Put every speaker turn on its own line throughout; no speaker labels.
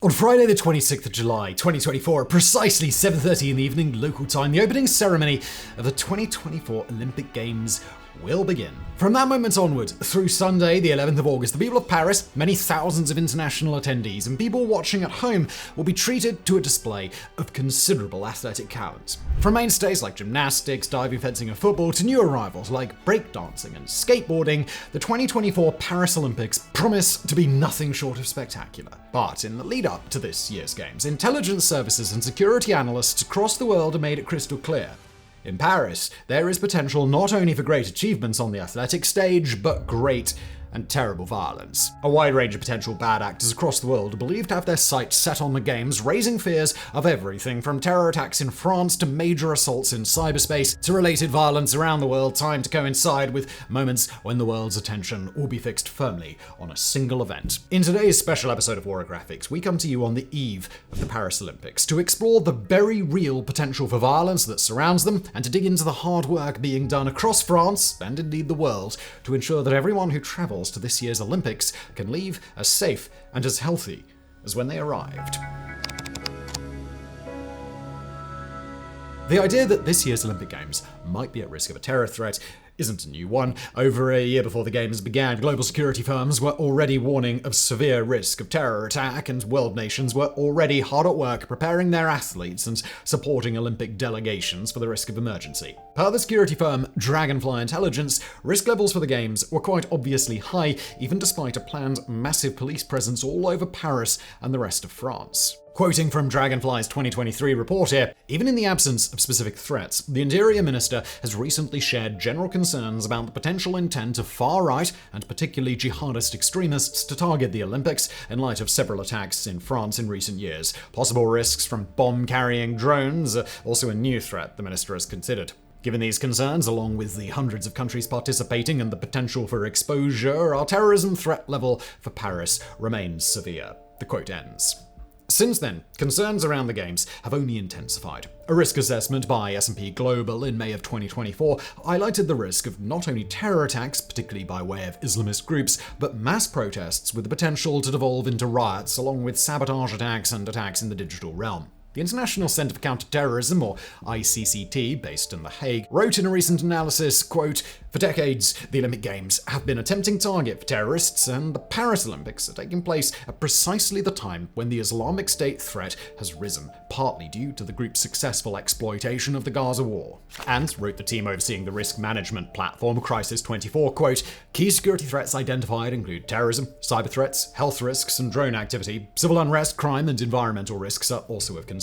On Friday the 26th of July, 2024, at precisely 7:30 in the evening local time, the opening ceremony of the 2024 Olympic Games will begin. From that moment onward, through Sunday, the 11th of August, the people of Paris, many thousands of international attendees, and people watching at home will be treated to a display of considerable athletic talent. From mainstays like gymnastics, diving, fencing, and football, to new arrivals like breakdancing and skateboarding, the 2024 Paris Olympics promise to be nothing short of spectacular. But in the lead up to this year's Games, intelligence services and security analysts across the world have made it crystal clear. In Paris, there is potential not only for great achievements on the athletic stage, but great and terrible violence. A wide range of potential bad actors across the world are believed to have their sights set on the Games, raising fears of everything from terror attacks in France to major assaults in cyberspace to related violence around the world, timed to coincide with moments when the world's attention will be fixed firmly on a single event. In today's special episode of Warographics, we come to you on the eve of the Paris Olympics to explore the very real potential for violence that surrounds them and to dig into the hard work being done across France and indeed the world to ensure that everyone who travels to this year's Olympics can leave as safe and as healthy as when they arrived. The idea that this year's Olympic Games might be at risk of a terror threat isn't a new one. Over a year before the Games began, global security firms were already warning of severe risk of terror attack, and world nations were already hard at work preparing their athletes and supporting Olympic delegations for the risk of emergency. Per the security firm Dragonfly Intelligence, risk levels for the Games were quite obviously high, even despite a planned massive police presence all over Paris and the rest of France. Quoting from Dragonfly's 2023 report here, even in the absence of specific threats, the Interior Minister has recently shared general concerns about the potential intent of far-right and particularly jihadist extremists to target the Olympics in light of several attacks in France in recent years. Possible risks from bomb-carrying drones are also a new threat the minister has considered. Given these concerns, along with the hundreds of countries participating and the potential for exposure, our terrorism threat level for Paris remains severe. The quote ends. Since then, concerns around the Games have only intensified. A risk assessment by S&P Global in May of 2024 highlighted the risk of not only terror attacks, particularly by way of Islamist groups, but mass protests with the potential to devolve into riots, along with sabotage attacks and attacks in the digital realm. The International Center for Counterterrorism, or ICCT, based in The Hague, wrote in a recent analysis, quote, "For decades, the Olympic Games have been a tempting target for terrorists, and the Paris Olympics are taking place at precisely the time when the Islamic State threat has risen, partly due to the group's successful exploitation of the Gaza war." And, wrote the team overseeing the risk management platform Crisis24, quote, "Key security threats identified include terrorism, cyber threats, health risks, and drone activity. Civil unrest, crime, and environmental risks are also of concern.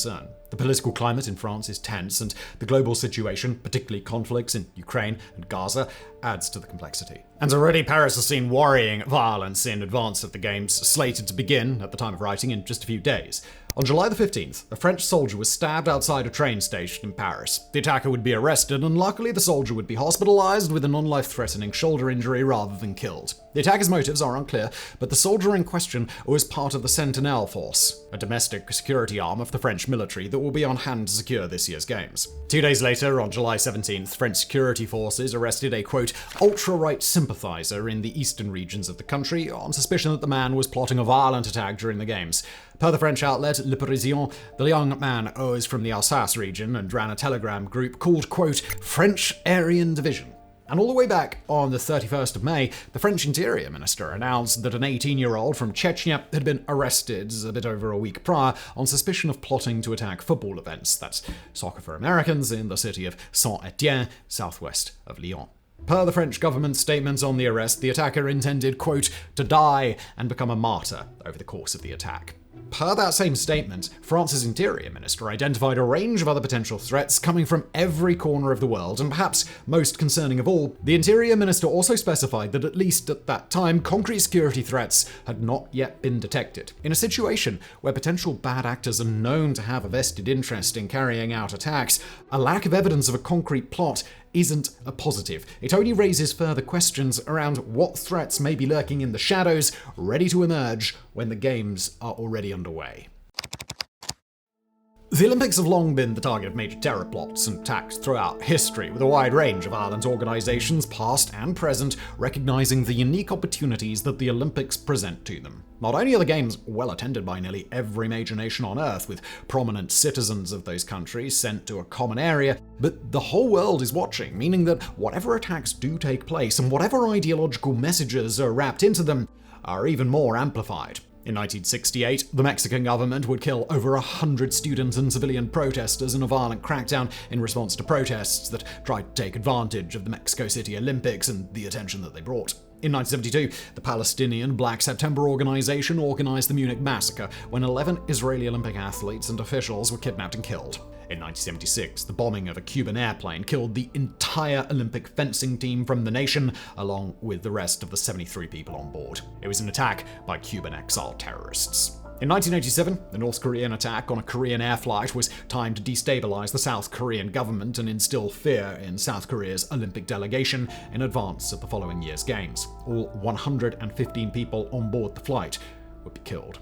The political climate in France is tense, and the global situation, particularly conflicts in Ukraine and Gaza, adds to the complexity." And already Paris has seen worrying violence in advance of the Games, slated to begin, at the time of writing, in just a few days. On July the 15th, a French soldier was stabbed outside a train station in Paris. The attacker would be arrested, and luckily the soldier would be hospitalized with a non-life-threatening shoulder injury rather than killed. The attacker's motives are unclear, but the soldier in question was part of the Sentinelle Force, a domestic security arm of the French military that will be on hand to secure this year's Games. 2 days later, on July 17th, French security forces arrested a, quote, ultra-right sympathizer in the eastern regions of the country on suspicion that the man was plotting a violent attack during the Games. Per the French outlet Le Parisien, the young man was from the Alsace region and ran a Telegram group called, quote, French Aryan Division. And all the way back on the 31st of May, the French Interior Minister announced that an 18-year-old from Chechnya had been arrested a bit over a week prior on suspicion of plotting to attack football events, that's soccer for Americans, in the city of Saint-Étienne, southwest of Lyon. Per the French government statements on the arrest, the attacker intended, quote, to die and become a martyr over the course of the attack. Per that same statement, France's Interior Minister identified a range of other potential threats coming from every corner of the world, and perhaps most concerning of all, the Interior Minister also specified that at least at that time, concrete security threats had not yet been detected. In a situation where potential bad actors are known to have a vested interest in carrying out attacks, a lack of evidence of a concrete plot isn't a positive. It only raises further questions around what threats may be lurking in the shadows, ready to emerge when the Games are already underway. The Olympics have long been the target of major terror plots and attacks throughout history, with a wide range of violent organizations, past and present, recognizing the unique opportunities that the Olympics present to them. Not only are the Games well attended by nearly every major nation on Earth, with prominent citizens of those countries sent to a common area, but the whole world is watching, meaning that whatever attacks do take place and whatever ideological messages are wrapped into them are even more amplified. In 1968, the Mexican government would kill over 100 student and civilian protesters in a violent crackdown in response to protests that tried to take advantage of the Mexico City Olympics and the attention that they brought. In 1972, the Palestinian Black September organization organized the Munich massacre when 11 Israeli Olympic athletes and officials were kidnapped and killed. In 1976, the bombing of a Cuban airplane killed the entire Olympic fencing team from the nation, along with the rest of the 73 people on board. It was an attack by Cuban exile terrorists. In 1987, the North Korean attack on a Korean air flight was timed to destabilize the South Korean government and instill fear in South Korea's Olympic delegation in advance of the following year's Games. All 115 people on board the flight would be killed.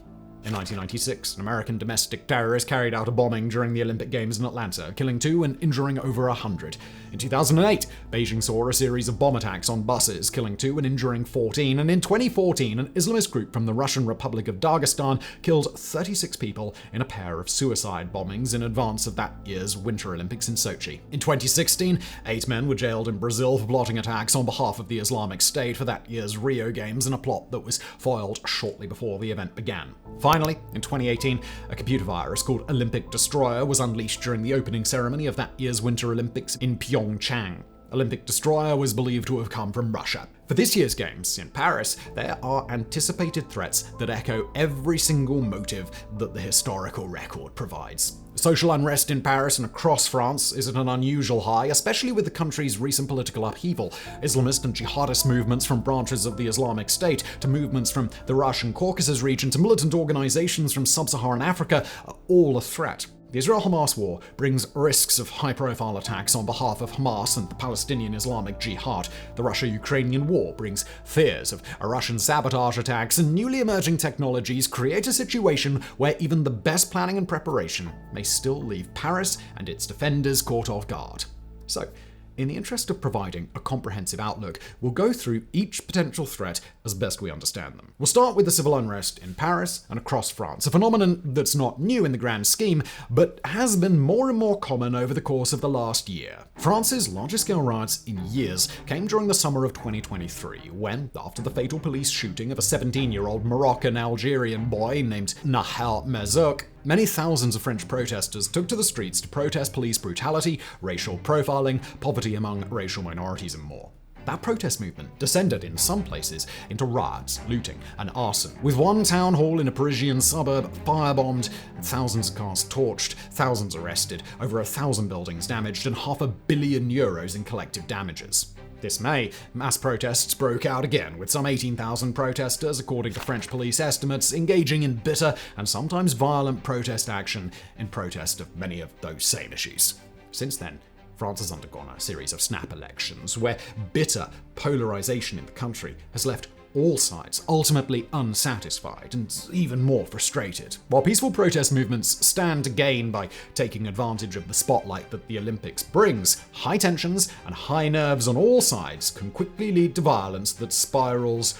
In 1996, an American domestic terrorist carried out a bombing during the Olympic Games in Atlanta, killing 2 and injuring over 100. In 2008, Beijing saw a series of bomb attacks on buses, killing 2 and injuring 14. And in 2014, an Islamist group from the Russian Republic of Dagestan killed 36 people in a pair of suicide bombings in advance of that year's Winter Olympics in Sochi. In 2016, 8 men were jailed in Brazil for plotting attacks on behalf of the Islamic State for that year's Rio Games in a plot that was foiled shortly before the event began. Finally, in 2018, a computer virus called Olympic Destroyer was unleashed during the opening ceremony of that year's Winter Olympics in Pyeongchang. Olympic Destroyer was believed to have come from Russia. For this year's Games in Paris, there are anticipated threats that echo every single motive that the historical record provides. Social unrest in Paris and across France is at an unusual high, especially with the country's recent political upheaval. Islamist and jihadist movements from branches of the Islamic State to movements from the Russian Caucasus region to militant organizations from sub-Saharan Africa are all a threat. The Israel-Hamas war brings risks of high-profile attacks on behalf of Hamas and the Palestinian Islamic Jihad. The Russia-Ukrainian war brings fears of a Russian sabotage attacks, and newly emerging technologies create a situation where even the best planning and preparation may still leave Paris and its defenders caught off guard. So, in the interest of providing a comprehensive outlook, we'll go through each potential threat as best we understand them. We'll start with the civil unrest in Paris and across France, a phenomenon that's not new in the grand scheme, but has been more and more common over the course of the last year. France's largest-scale riots in years came during the summer of 2023, when, after the fatal police shooting of a 17-year-old Moroccan-Algerian boy named Nahel Merzouk, many thousands of French protesters took to the streets to protest police brutality, racial profiling, poverty among racial minorities, and more. That protest movement descended in some places into riots, looting, and arson, with one town hall in a Parisian suburb firebombed, thousands of cars torched, thousands arrested, over 1,000 buildings damaged, and €500 million in collective damages. This May, mass protests broke out again, with some 18,000 protesters, according to French police estimates, engaging in bitter and sometimes violent protest action in protest of many of those same issues. Since then, France has undergone a series of snap elections where bitter polarization in the country has left all sides ultimately unsatisfied and even more frustrated. While peaceful protest movements stand to gain by taking advantage of the spotlight that the Olympics brings, high tensions and high nerves on all sides can quickly lead to violence that spirals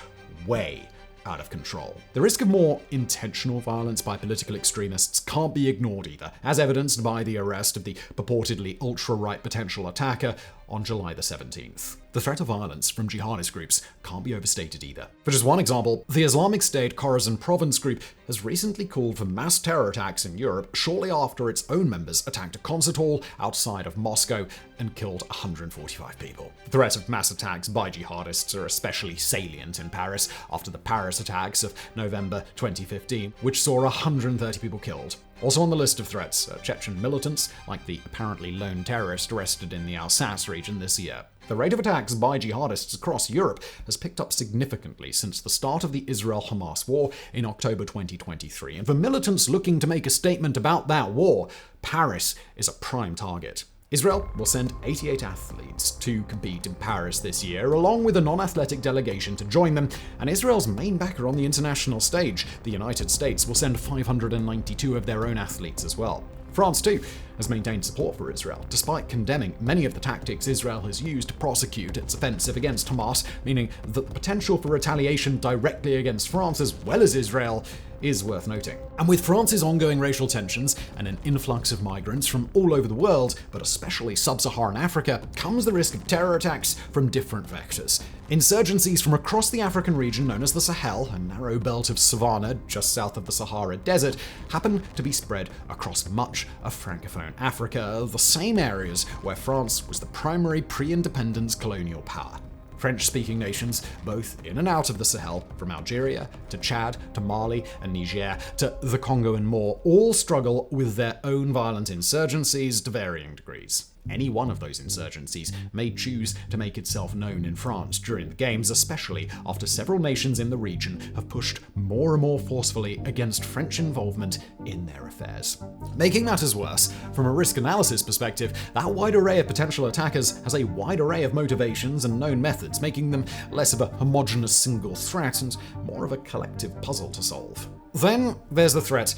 way out of control. The risk of more intentional violence by political extremists can't be ignored either, as evidenced by the arrest of the purportedly ultra-right potential attacker on July the 17th. The threat of violence from jihadist groups can't be overstated either. For just one example, the Islamic State Khorasan Province group has recently called for mass terror attacks in Europe shortly after its own members attacked a concert hall outside of Moscow and killed 145 people. The threat of mass attacks by jihadists are especially salient in Paris after the Paris attacks of November 2015, which saw 130 people killed. Also on the list of threats are Chechen militants, like the apparently lone terrorist arrested in the Alsace region this year. The rate of attacks by jihadists across Europe has picked up significantly since the start of the Israel-Hamas war in October 2023. And for militants looking to make a statement about that war, Paris is a prime target. Israel will send 88 athletes to compete in Paris this year, along with a non-athletic delegation to join them, and Israel's main backer on the international stage, the United States, will send 592 of their own athletes as well. France, too, has maintained support for Israel, despite condemning many of the tactics Israel has used to prosecute its offensive against Hamas, meaning that the potential for retaliation directly against France as well as Israel is worth noting. And with France's ongoing racial tensions and an influx of migrants from all over the world, but especially sub-Saharan Africa, comes the risk of terror attacks from different vectors. Insurgencies from across the African region known as the Sahel, a narrow belt of savanna just south of the Sahara Desert, happen to be spread across much of Francophone Africa, the same areas where France was the primary pre-independence colonial power. French-speaking nations, both in and out of the Sahel, from Algeria to Chad to Mali and Niger to the Congo and more, all struggle with their own violent insurgencies to varying degrees. Any one of those insurgencies may choose to make itself known in France during the Games, especially after several nations in the region have pushed more and more forcefully against French involvement in their affairs. Making matters worse, from a risk analysis perspective, that wide array of potential attackers has a wide array of motivations and known methods, making them less of a homogeneous single threat and more of a collective puzzle to solve. Then there's the threat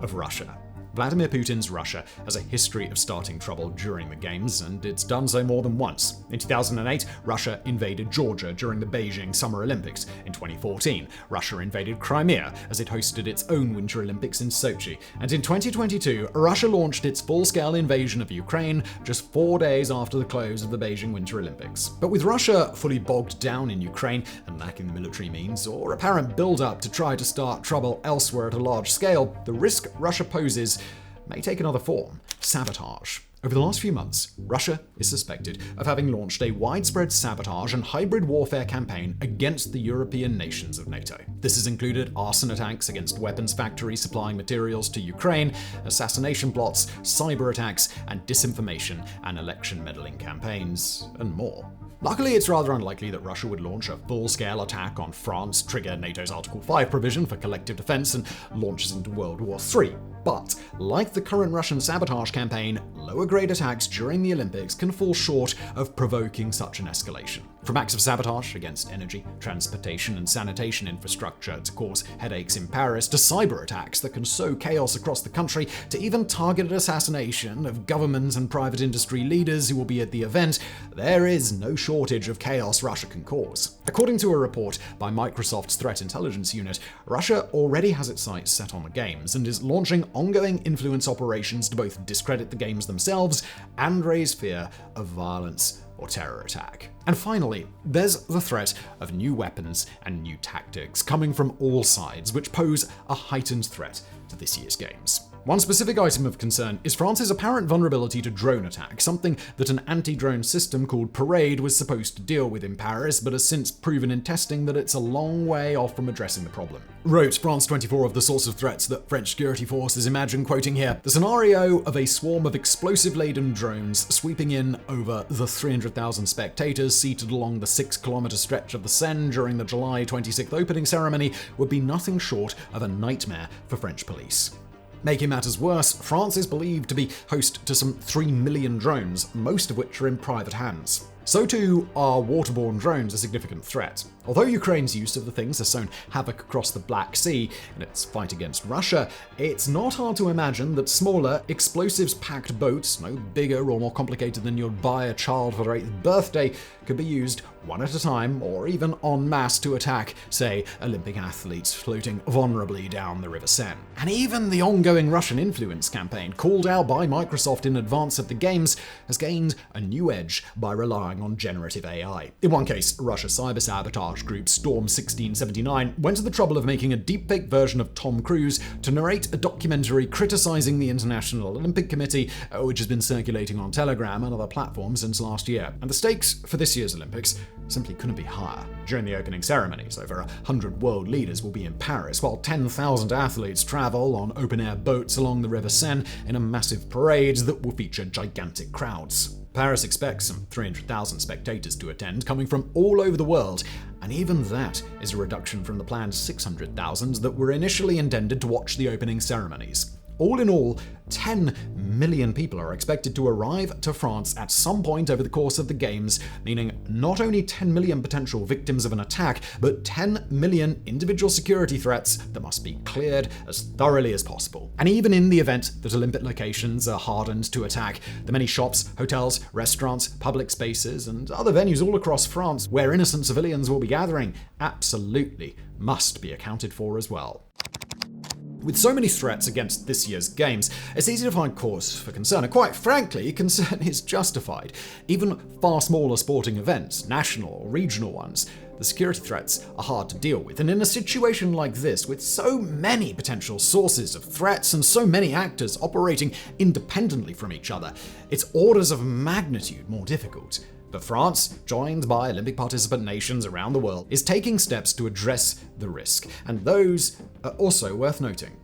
of Russia. Vladimir Putin's Russia has a history of starting trouble during the Games, and it's done so more than once. In 2008, Russia invaded Georgia during the Beijing Summer Olympics. In 2014, Russia invaded Crimea as it hosted its own Winter Olympics in Sochi. And in 2022, Russia launched its full-scale invasion of Ukraine just 4 days after the close of the Beijing Winter Olympics. But with Russia fully bogged down in Ukraine and lacking the military means or apparent build-up to try to start trouble elsewhere at a large scale, the risk Russia poses may take another form: sabotage. Over the last few months, Russia is suspected of having launched a widespread sabotage and hybrid warfare campaign against the European nations of NATO. This has included arson attacks against weapons factories supplying materials to Ukraine, assassination plots, cyber attacks, and disinformation and election meddling campaigns, and more. Luckily, it's rather unlikely that Russia would launch a full-scale attack on France, trigger NATO's Article 5 provision for collective defense, and launch us into World War III. But, like the current Russian sabotage campaign, lower-grade attacks during the Olympics can fall short of provoking such an escalation. From acts of sabotage against energy, transportation, and sanitation infrastructure to cause headaches in Paris, to cyber attacks that can sow chaos across the country, to even targeted assassination of government and private industry leaders who will be at the event, there is no shortage of chaos Russia can cause. According to a report by Microsoft's Threat Intelligence Unit, Russia already has its sights set on the Games and is launching ongoing influence operations to both discredit the Games themselves and raise fear of violence or terror attack. And finally, there's the threat of new weapons and new tactics coming from all sides, which pose a heightened threat to this year's Games. One specific item of concern is France's apparent vulnerability to drone attack, something that an anti-drone system called Parade was supposed to deal with in Paris, but has since proven in testing that it's a long way off from addressing the problem. Wrote France 24 of the source of threats that French security forces imagine, quoting here, "The scenario of a swarm of explosive-laden drones sweeping in over the 300,000 spectators seated along the 6-kilometer stretch of the Seine during the July 26th opening ceremony would be nothing short of a nightmare for French police." Making matters worse, France is believed to be host to some 3 million drones, most of which are in private hands. So too are waterborne drones a significant threat. Although Ukraine's use of the things has sown havoc across the Black Sea in its fight against Russia, it's not hard to imagine that smaller, explosives-packed boats, no bigger or more complicated than you'd buy a child for their 8th birthday, could be used one at a time or even en masse to attack, say, Olympic athletes floating vulnerably down the River Seine. And even the ongoing Russian influence campaign, called out by Microsoft in advance of the Games, has gained a new edge by relying on generative AI. In one case, Russia's cyber-sabotage group Storm 1679 went to the trouble of making a deepfake version of Tom Cruise to narrate a documentary criticizing the International Olympic Committee, which has been circulating on Telegram and other platforms since last year. And the stakes for this year's Olympics simply couldn't be higher. During the opening ceremonies, over 100 world leaders will be in Paris, while 10,000 athletes travel on open-air boats along the River Seine in a massive parade that will feature gigantic crowds. Paris expects some 300,000 spectators to attend, coming from all over the world, and even that is a reduction from the planned 600,000 that were initially intended to watch the opening ceremonies. All in all, 10 million people are expected to arrive to France at some point over the course of the Games, meaning not only 10 million potential victims of an attack, but 10 million individual security threats that must be cleared as thoroughly as possible. And even in the event that Olympic locations are hardened to attack, the many shops, hotels, restaurants, public spaces, and other venues all across France where innocent civilians will be gathering absolutely must be accounted for as well. With so many threats against this year's Games, it's easy to find cause for concern, and quite frankly, concern is justified. Even far smaller sporting events, national or regional ones, the security threats are hard to deal with. And in a situation like this, with so many potential sources of threats and so many actors operating independently from each other, it's orders of magnitude more difficult. But France, joined by Olympic participant nations around the world, is taking steps to address the risk, and those are also worth noting.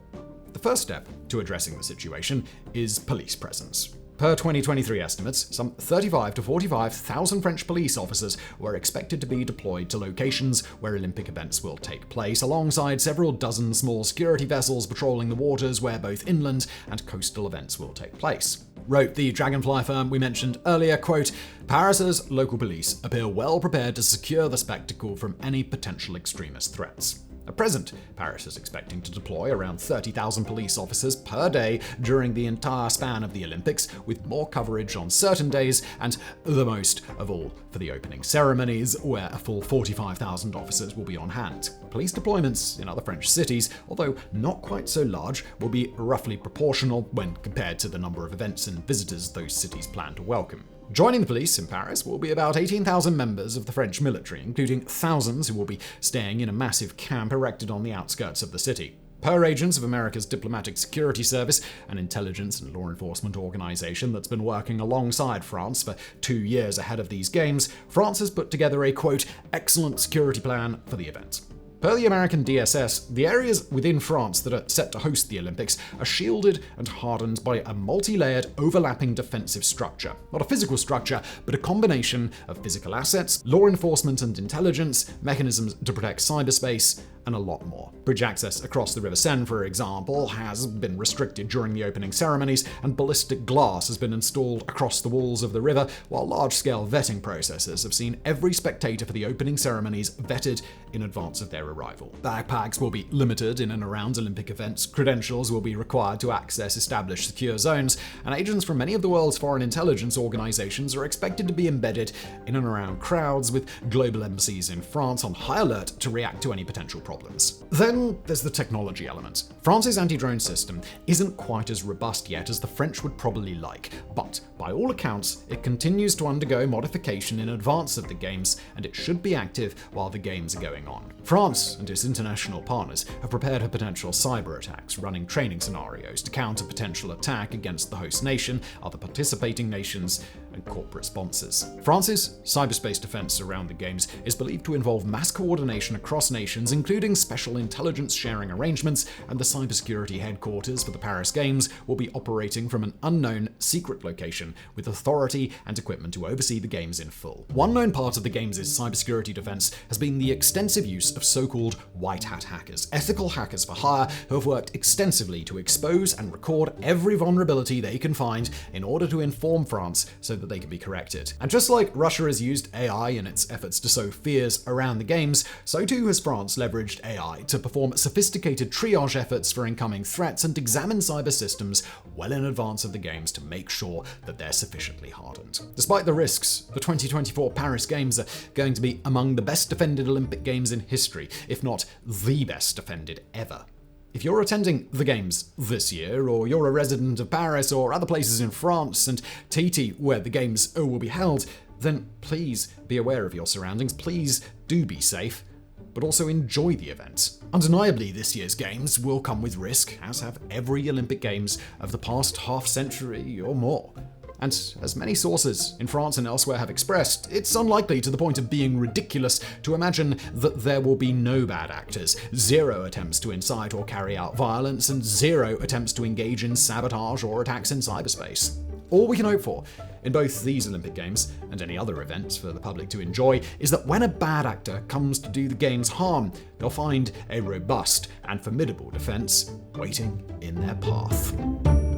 The first step to addressing the situation is police presence. Per 2023 estimates, some 35 to 45,000 French police officers were expected to be deployed to locations where Olympic events will take place, alongside several dozen small security vessels patrolling the waters where both inland and coastal events will take place. Wrote the Dragonfly firm we mentioned earlier, quote, "Paris's local police appear well prepared to secure the spectacle from any potential extremist threats." At present, Paris is expecting to deploy around 30,000 police officers per day during the entire span of the Olympics, with more coverage on certain days and the most of all for the opening ceremonies, where a full 45,000 officers will be on hand. Police deployments in other French cities, although not quite so large, will be roughly proportional when compared to the number of events and visitors those cities plan to welcome. Joining the police in Paris will be about 18,000 members of the French military, including thousands who will be staying in a massive camp erected on the outskirts of the city. Per agents of America's Diplomatic Security Service, an intelligence and law enforcement organization that's been working alongside France for 2 years ahead of these Games, France has put together a, quote, "excellent security plan for the event." Per the American DSS, the areas within France that are set to host the Olympics are shielded and hardened by a multi-layered, overlapping defensive structure. Not a physical structure, but a combination of physical assets, law enforcement and intelligence, mechanisms to protect cyberspace, and a lot more. Bridge access across the River Seine, for example, has been restricted during the opening ceremonies, and ballistic glass has been installed across the walls of the river, while large-scale vetting processes have seen every spectator for the opening ceremonies vetted in advance of their arrival. Backpacks will be limited in and around Olympic events, credentials will be required to access established secure zones, and agents from many of the world's foreign intelligence organizations are expected to be embedded in and around crowds, with global embassies in France on high alert to react to any potential problems. Then there's the technology element. France's anti-drone system isn't quite as robust yet as the French would probably like, but by all accounts, it continues to undergo modification in advance of the Games, and it should be active while the Games are going on. France and its international partners have prepared for potential cyber attacks, running training scenarios to counter potential attack against the host nation, other participating nations, and corporate sponsors. France's cyberspace defense around the Games is believed to involve mass coordination across nations, including special intelligence sharing arrangements, and the cybersecurity headquarters for the Paris Games will be operating from an unknown, secret location with authority and equipment to oversee the Games in full. One known part of the Games' cybersecurity defense has been the extensive use of so-called white hat hackers, ethical hackers for hire who have worked extensively to expose and record every vulnerability they can find in order to inform France so that they can be corrected. And just like Russia has used AI in its efforts to sow fears around the Games, so too has France leveraged AI to perform sophisticated triage efforts for incoming threats and examine cyber systems well in advance of the Games to make sure that they're sufficiently hardened. Despite the risks, the 2024 Paris Games are going to be among the best defended Olympic Games in history, if not the best defended ever. If you're attending the Games this year, or you're a resident of Paris or other places in France and Tahiti where the Games will be held, then please be aware of your surroundings. Please do be safe, but also enjoy the event. Undeniably, this year's Games will come with risk, as have every Olympic Games of the past half century or more. And as many sources in France and elsewhere have expressed, it's unlikely to the point of being ridiculous to imagine that there will be no bad actors, zero attempts to incite or carry out violence, and zero attempts to engage in sabotage or attacks in cyberspace. All we can hope for in both these Olympic Games and any other events for the public to enjoy is that when a bad actor comes to do the games harm, they'll find a robust and formidable defense waiting in their path.